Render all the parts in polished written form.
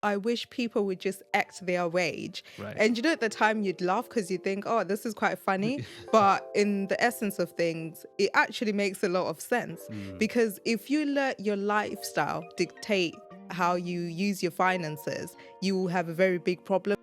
I wish people would just act their wage. Right. And at the time you'd laugh because you think, oh, this is quite funny. But in the essence of things, it actually makes a lot of sense. Mm. Because if you let your lifestyle dictate how you use your finances, you will have a very big problem.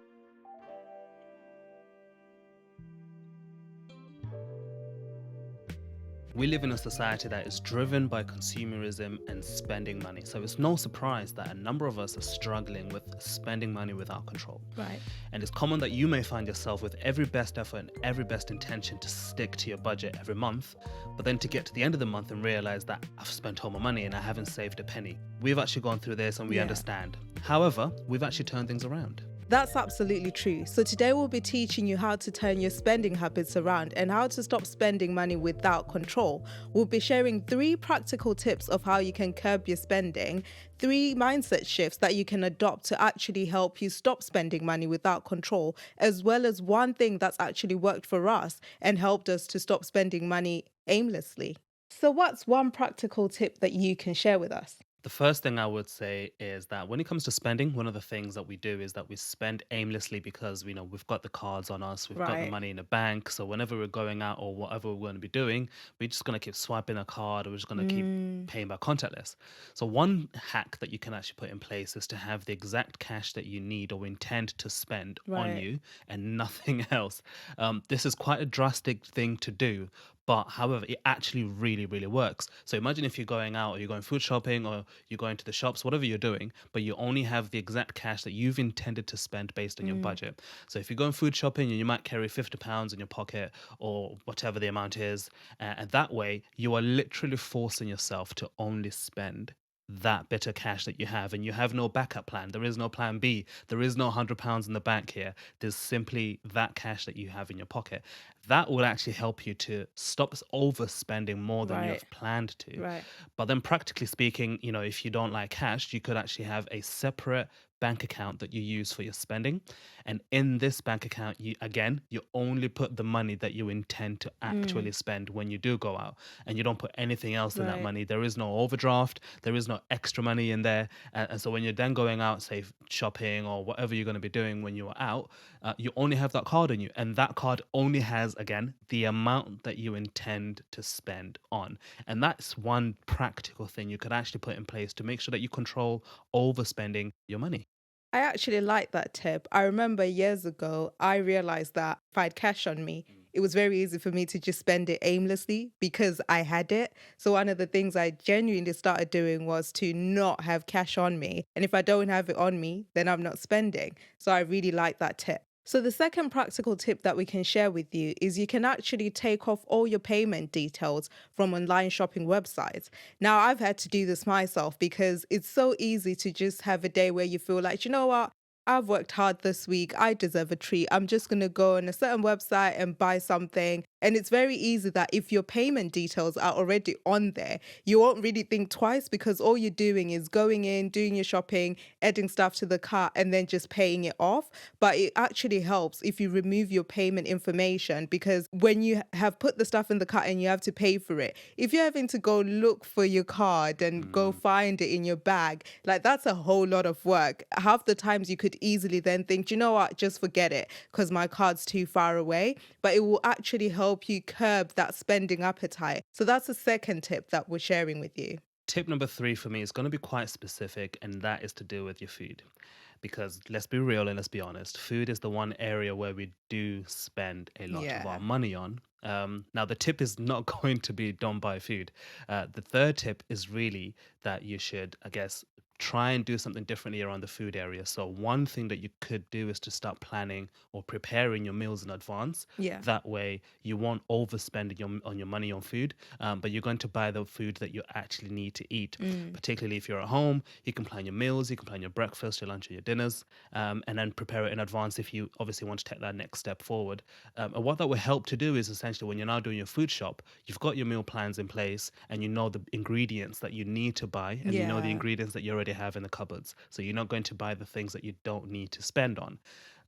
We live in a society that is driven by consumerism and spending money. So it's no surprise that a number of us are struggling with spending money without control. Right. And it's common that you may find yourself with every best effort and every best intention to stick to your budget every month, but then to get to the end of the month and realize that I've spent all my money and I haven't saved a penny. We've actually gone through this and we Yeah. understand. However, we've actually turned things around. That's absolutely true. So today we'll be teaching you how to turn your spending habits around and how to stop spending money without control. We'll be sharing 3 practical tips of how you can curb your spending, 3 mindset shifts that you can adopt to actually help you stop spending money without control, as well as one thing that's actually worked for us and helped us to stop spending money aimlessly. So what's one practical tip that you can share with us? The first thing I would say is that when it comes to spending, one of the things that we do is that we spend aimlessly because we've got the cards on us, we've got the Right. money in the bank. So whenever we're going out or whatever we're going to be doing, we're just going to keep swiping a card or we're just going to keep Mm, paying by contactless. So one hack that you can actually put in place is to have the exact cash that you need or intend to spend on right. you and nothing else. This is quite a drastic thing to do, but however, it actually really, really works. So imagine if you're going out or you're going food shopping or you're going to the shops, whatever you're doing, but you only have the exact cash that you've intended to spend based on your Mm, budget. So if you're going food shopping and you might carry £50 in your pocket or whatever the amount is, and that way you are literally forcing yourself to only spend that bit of cash that you have, and you have no backup plan. There is no plan B. There is no £100 in the bank here. There's simply that cash that you have in your pocket. That will actually help you to stop overspending more than you right. have planned to. Right. But then, practically speaking, if you don't like cash, you could actually have a separate bank account that you use for your spending. And in this bank account, you only put the money that you intend to Mm, actually spend when you do go out. And you don't put anything else in that right. money. There is no overdraft, there is no extra money in there. And so when you're then going out, say shopping or whatever you're going to be doing when you are out, you only have that card on you. And that card only has, again, the amount that you intend to spend on. And that's one practical thing you could actually put in place to make sure that you control overspending your money. I actually like that tip. I remember years ago, I realized that if I had cash on me, it was very easy for me to just spend it aimlessly because I had it. So, one of the things I genuinely started doing was to not have cash on me. And if I don't have it on me, then I'm not spending. So, I really like that tip. So, the second practical tip that we can share with you is you can actually take off all your payment details from online shopping websites. Now, I've had to do this myself because it's so easy to just have a day where you feel like, you know what? I've worked hard this week. I deserve a treat. I'm just going to go on a certain website and buy something. And it's very easy that if your payment details are already on there, you won't really think twice because all you're doing is going in, doing your shopping, adding stuff to the cart, and then just paying it off. But it actually helps if you remove your payment information because when you have put the stuff in the cart and you have to pay for it, if you're having to go look for your card and go Mm. find it in your bag, like that's a whole lot of work. Half the times you could easily then think, you know what, just forget it because my card's too far away. But it will actually help you curb that spending appetite. So that's the second tip that we're sharing with you. Tip number three for me is going to be quite specific, and that is to do with your food. Because let's be real and let's be honest, food is the one area where we do spend a lot of our Yeah. money on. Now, the tip is not going to be don't buy food. The third tip is really that you should, I guess, try and do something differently around the food area. So, one thing that you could do is to start planning or preparing your meals in advance. Yeah. That way, you won't overspend on your money on food, but you're going to buy the food that you actually need to eat. Mm. Particularly if you're at home, you can plan your meals, you can plan your breakfast, your lunch, or your dinners, and then prepare it in advance if you obviously want to take that next step forward. And what that will help to do is essentially when you're now doing your food shop, you've got your meal plans in place and you know the ingredients that you need to buy and you know the Yeah. ingredients that you already have in the cupboards. So you're not going to buy the things that you don't need to spend on.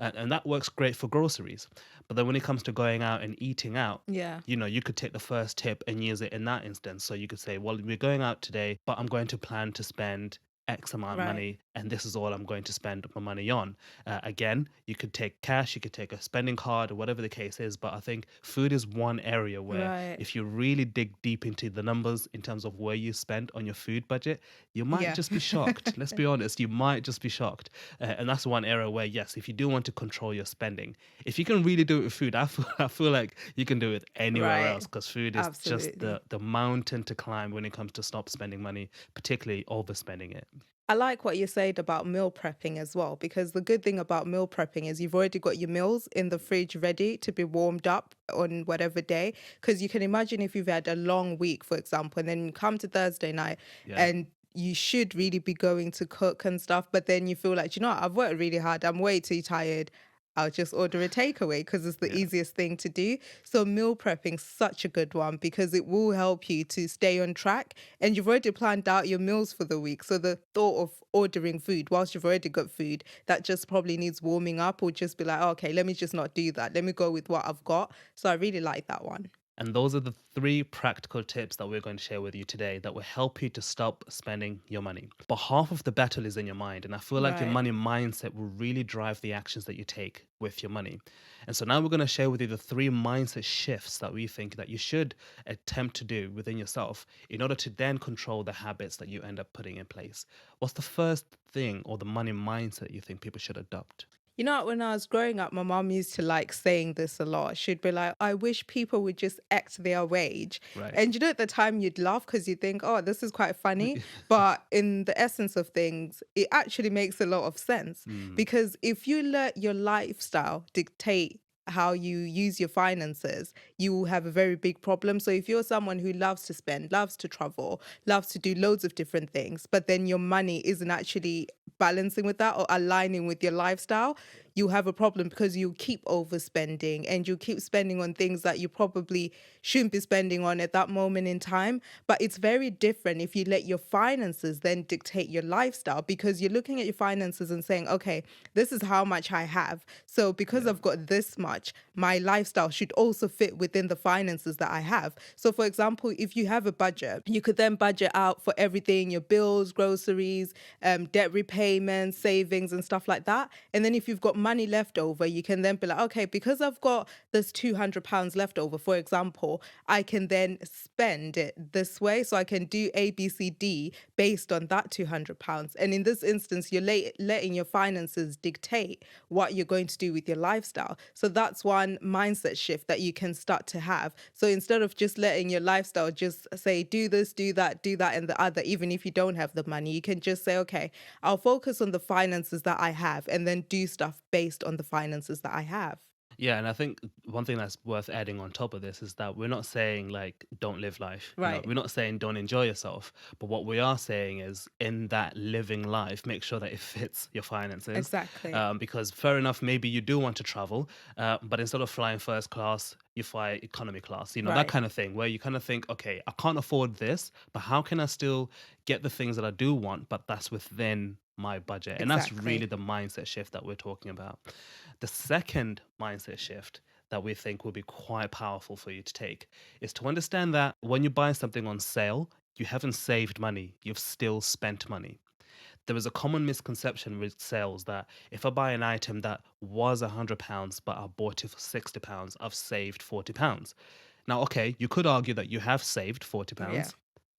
And that works great for groceries. But then when it comes to going out and eating out, Yeah. you could take the first tip and use it in that instance. So you could say, well, we're going out today, but I'm going to plan to spend X amount of Right. money. and this is all I'm going to spend my money on. Again, you could take cash, you could take a spending card, or whatever the case is. But I think food is one area where Right. if you really dig deep into the numbers in terms of where you spend on your food budget, you might Yeah. just be shocked. Let's be honest, you might just be shocked. And that's one area where, yes, if you do want to control your spending, if you can really do it with food, I feel like you can do it anywhere else, Right. because food is just Absolutely. the mountain to climb when it comes to stop spending money, particularly overspending it. I like what you said about meal prepping as well, because the good thing about meal prepping is you've already got your meals in the fridge ready to be warmed up on whatever day. Because you can imagine if you've had a long week, for example, and then you come to Thursday night Yeah. and you should really be going to cook and stuff, but then you feel like, you know what, I've worked really hard, I'm way too tired. I'll just order a takeaway because it's the Yeah. easiest thing to do. So meal prepping such a good one because it will help you to stay on track and you've already planned out your meals for the week. So the thought of ordering food whilst you've already got food that just probably needs warming up or just be like, "Oh, okay, let me just not do that. Let me go with what I've got." So I really like that one. And those are the three practical tips that we're going to share with you today that will help you to stop spending your money. But half of the battle is in your mind. And I feel like your Right. money mindset will really drive the actions that you take with your money. And so now we're going to share with you the three mindset shifts that we think that you should attempt to do within yourself in order to then control the habits that you end up putting in place. What's the first thing or the money mindset you think people should adopt? You know, when I was growing up, my mom used to like saying this a lot. She'd be like, I wish people would just act their wage. Right. And you know, at the time you'd laugh because you think, oh, this is quite funny. But in the essence of things, it actually makes a lot of sense. Mm, Because if you let your lifestyle dictate how you use your finances, you will have a very big problem. So if you're someone who loves to spend, loves to travel, loves to do loads of different things, but then your money isn't actually balancing with that or aligning with your lifestyle, you have a problem because you keep overspending and you keep spending on things that you probably shouldn't be spending on at that moment in time. But it's very different if you let your finances then dictate your lifestyle because you're looking at your finances and saying, okay, this is how much I have. So because yeah. I've got this much, my lifestyle should also fit within the finances that I have. So for example, if you have a budget, you could then budget out for everything, your bills, groceries, debt repayments, savings, and stuff like that. And then if you've got money left over, you can then be like, okay, because I've got this £200 left over, for example, I can then spend it this way. So I can do A, B, C, D based on that £200. And in this instance, you're letting your finances dictate what you're going to do with your lifestyle. So that's one mindset shift that you can start to have. So instead of just letting your lifestyle just say, do this, do that, and the other, even if you don't have the money, you can just say, okay, I'll focus on the finances that I have and then do stuff based on the finances that I have. Yeah, and I think one thing that's worth adding on top of this is that we're not saying like don't live life. Right. We're not saying don't enjoy yourself. But what we are saying is in that living life, make sure that it fits your finances. Exactly. Because fair enough, maybe you do want to travel, but instead of flying first class, you fly economy class. That Right. kind of thing where you kind of think, okay, I can't afford this, but how can I still get the things that I do want, but that's within my budget? And that's really Exactly. the mindset shift that we're talking about. The second mindset shift that we think will be quite powerful for you to take is to understand that when you buy something on sale, you haven't saved money, you've still spent money. There is a common misconception with sales that if I buy an item that was £100, but I bought it for £60, I've saved £40. Now, okay, you could argue that you have saved Yeah. £40,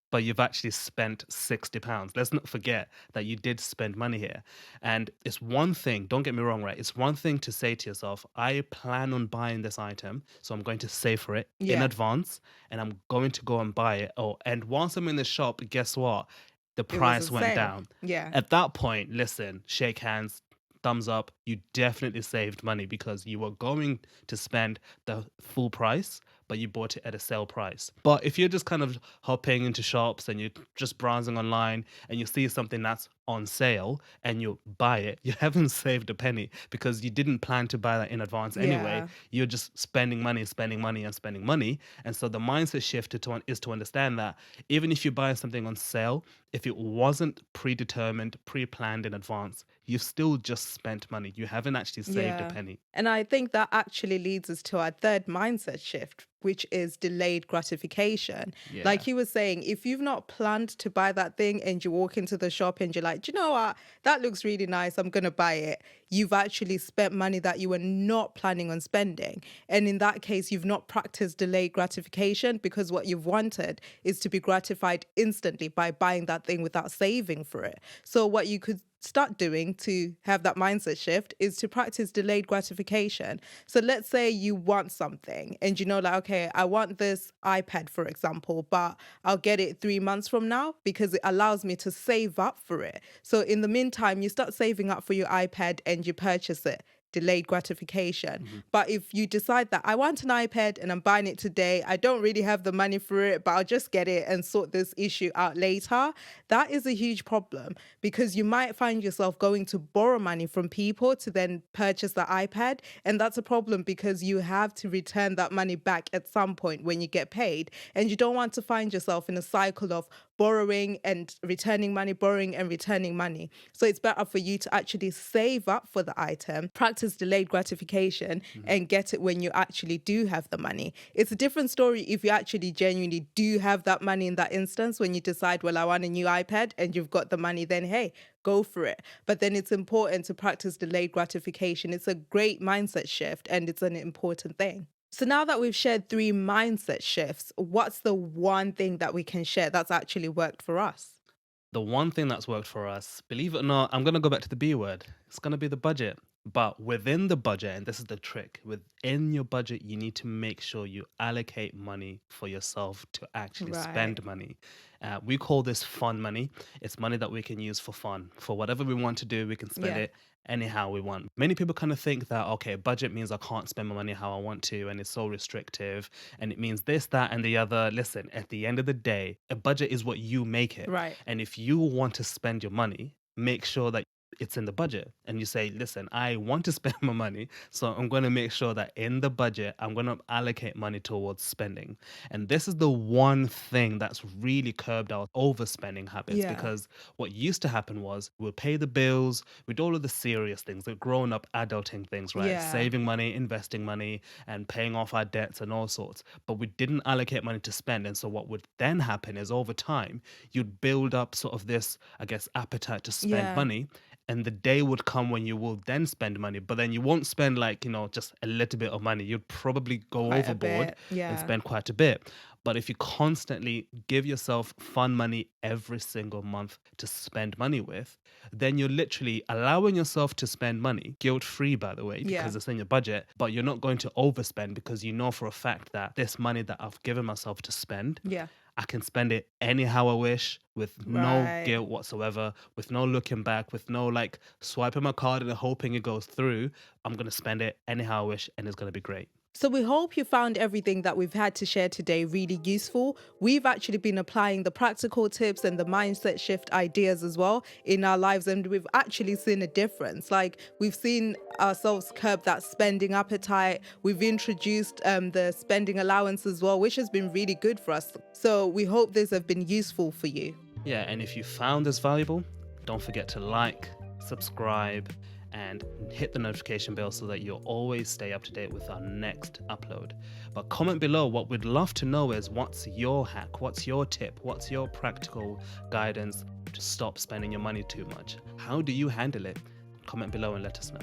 but you've actually spent £60. Let's not forget that you did spend money here. And it's one thing, don't get me wrong, right? It's one thing to say to yourself, I plan on buying this item, so I'm going to save for it in Yeah. advance and I'm going to go and buy it. Oh, and once I'm in the shop, guess what? The It was a price went sale. down. Yeah. At that point, listen, shake hands, thumbs up. You definitely saved money because you were going to spend the full price, but you bought it at a sale price. But if you're just kind of hopping into shops and you're just browsing online and you see something that's on sale and you buy it, you haven't saved a penny because you didn't plan to buy that in advance anyway. Yeah. You're just spending money, spending money, and spending money. And so the mindset shift is to understand that even if you buy something on sale, if it wasn't predetermined, pre planned in advance, you've still just spent money. You haven't actually saved a Yeah. penny. And I think that actually leads us to our third mindset shift, which is delayed gratification. Yeah. Like you were saying, if you've not planned to buy that thing and you walk into the shop and you're like, do you know what? That looks really nice. I'm going to buy it. You've actually spent money that you were not planning on spending. And in that case, you've not practiced delayed gratification, because what you've wanted is to be gratified instantly by buying that thing without saving for it. So what you could start doing to have that mindset shift is to practice delayed gratification. So let's say you want something and you know, like, okay, I want this iPad, for example, but I'll get it 3 months from now because it allows me to save up for it. So in the meantime, you start saving up for your iPad and you purchase it. Delayed gratification. Mhm. But if you decide that I want an iPad and I'm buying it today, I don't really have the money for it, but I'll just get it and sort this issue out later, that is a huge problem, because you might find yourself going to borrow money from people to then purchase the iPad. And that's a problem because you have to return that money back at some point when you get paid. And you don't want to find yourself in a cycle of borrowing and returning money, borrowing and returning money. So it's better for you to actually save up for the item, practice delayed gratification, Mhm. and get it when you actually do have the money. It's a different story if you actually genuinely do have that money in that instance, when you decide, well, I want a new iPad and you've got the money, then hey, go for it. But then it's important to practice delayed gratification. It's a great mindset shift and it's an important thing. So now that we've shared 3 mindset shifts, what's the one thing that we can share that's actually worked for us? The one thing that's worked for us, believe it or not, I'm going to go back to the B word. It's going to be the budget. But within the budget, and this is the trick, within your budget, you need to make sure you allocate money for yourself to actually Right. spend money. We call this fun money. It's money that we can use for fun. For whatever we want to do, we can spend Yeah. it anyhow we want. Many people kind of think that, okay, budget means I can't spend my money how I want to, and it's so restrictive, and it means this, that, and the other. Listen, at the end of the day, a budget is what you make it. Right. And if you want to spend your money, make sure that it's in the budget. And you say, listen, I want to spend my money. So I'm going to make sure that in the budget, I'm going to allocate money towards spending. And this is the one thing that's really curbed our overspending habits, Yeah. because what used to happen was we'll pay the bills, we do all of the serious things, the grown up adulting things, right? Yeah. Saving money, investing money, and paying off our debts and all sorts. But we didn't allocate money to spend. And so what would then happen is over time, you'd build up sort of this, I guess, appetite to spend Yeah. money. And the day would come when you will then spend money, but then you won't spend, like, just a little bit of money. You'd probably go Quite a overboard bit. and Yeah. spend quite a bit. But if you constantly give yourself fun money every single month to spend money with, then you're literally allowing yourself to spend money, guilt free, by the way, Yeah. because it's in your budget, but you're not going to overspend, because you know for a fact that this money that I've given myself to spend, Yeah. I can spend it anyhow I wish, with no Right. guilt whatsoever, with no looking back, with no like swiping my card and hoping it goes through. I'm going to spend it anyhow I wish, and it's going to be great. So we hope you found everything that we've had to share today really useful. We've actually been applying the practical tips and the mindset shift ideas as well in our lives, and we've actually seen a difference. Like, we've seen ourselves curb that spending appetite. We've introduced the spending allowance as well, which has been really good for us. So we hope these have been useful for you. Yeah, and if you found this valuable, don't forget to like, subscribe, and hit the notification bell so that you'll always stay up to date with our next upload. But comment below. What we'd love to know is, what's your hack? What's your tip? What's your practical guidance to stop spending your money too much? How do you handle it? Comment below and let us know.